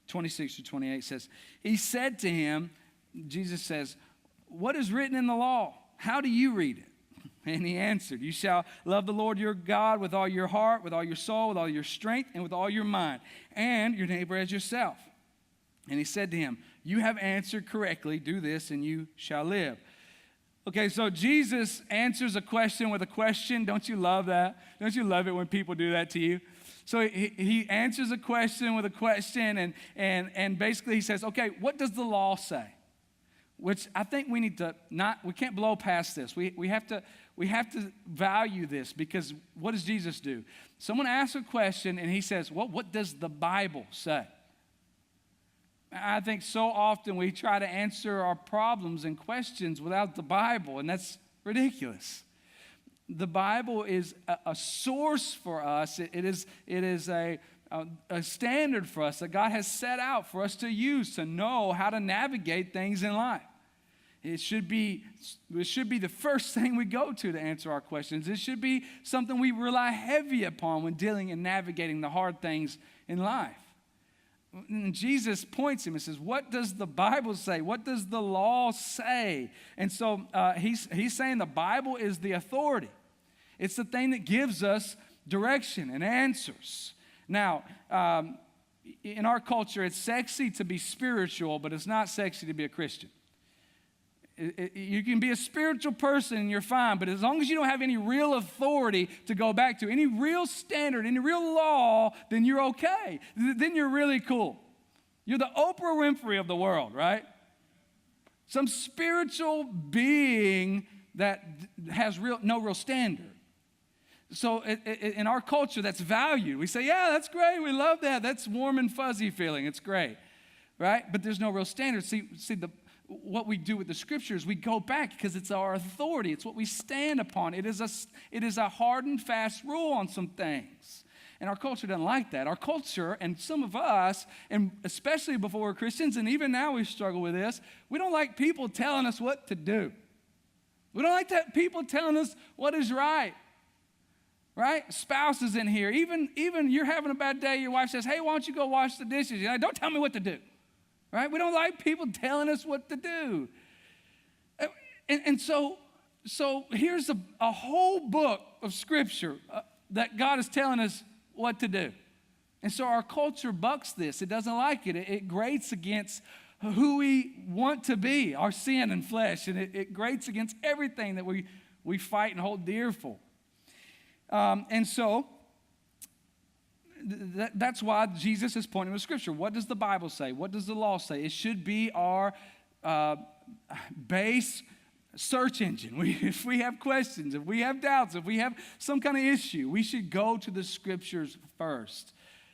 26 to 28 says, he said to him, Jesus says, what is written in the law? How do you read it? And he answered, you shall love the Lord your God with all your heart, with all your soul, with all your strength, and with all your mind, and your neighbor as yourself. And he said to him, you have answered correctly. Do this, and you shall live. Okay, so Jesus answers a question with a question. Don't you love that? Don't you love it when people do that to you? So he answers a question with a question, and basically he says, okay, what does the law say? Which I think we need to we can't blow past this. We have to value this, because what does Jesus do? Someone asks a question and he says, well, what does the Bible say? I think so often we try to answer our problems and questions without the Bible, and that's ridiculous. The Bible is a source for us. It is a standard for us that God has set out for us to use to know how to navigate things in life. It should be the first thing we go to answer our questions. It should be something we rely heavy upon when dealing and navigating the hard things in life. And Jesus points him and says, what does the Bible say? What does the law say? And so he's saying the Bible is the authority. It's the thing that gives us direction and answers. Now, in our culture, it's sexy to be spiritual, but it's not sexy to be a Christian. You can be a spiritual person and you're fine, but as long as you don't have any real authority to go back to, any real standard, any real law, then you're okay. Then you're really cool. You're the Oprah Winfrey of the world, right? Some spiritual being that has no real standard. So in our culture, that's valued. We say, yeah, that's great. We love that. That's warm and fuzzy feeling. It's great, right? But there's no real standard. What we do with the scriptures, we go back because it's our authority. It's what we stand upon. It is a hard and fast rule on some things. And our culture doesn't like that. Our culture, and some of us, and especially before we're Christians, and even now we struggle with this, we don't like people telling us what to do. We don't like people telling us what is right. Right? Spouses in here. Even you're having a bad day, your wife says, hey, why don't you go wash the dishes? You're like, don't tell me what to do. Right? We don't like people telling us what to do. And so here's a whole book of scripture that God is telling us what to do. And so our culture bucks this. It doesn't like it. It grates against who we want to be, our sin and flesh. And it grates against everything that we fight and hold dear for. And so that's why Jesus is pointing to Scripture. What does the Bible say? What does the law say? It should be our base search engine. If we have questions, if we have doubts, if we have some kind of issue, we should go to the Scriptures first.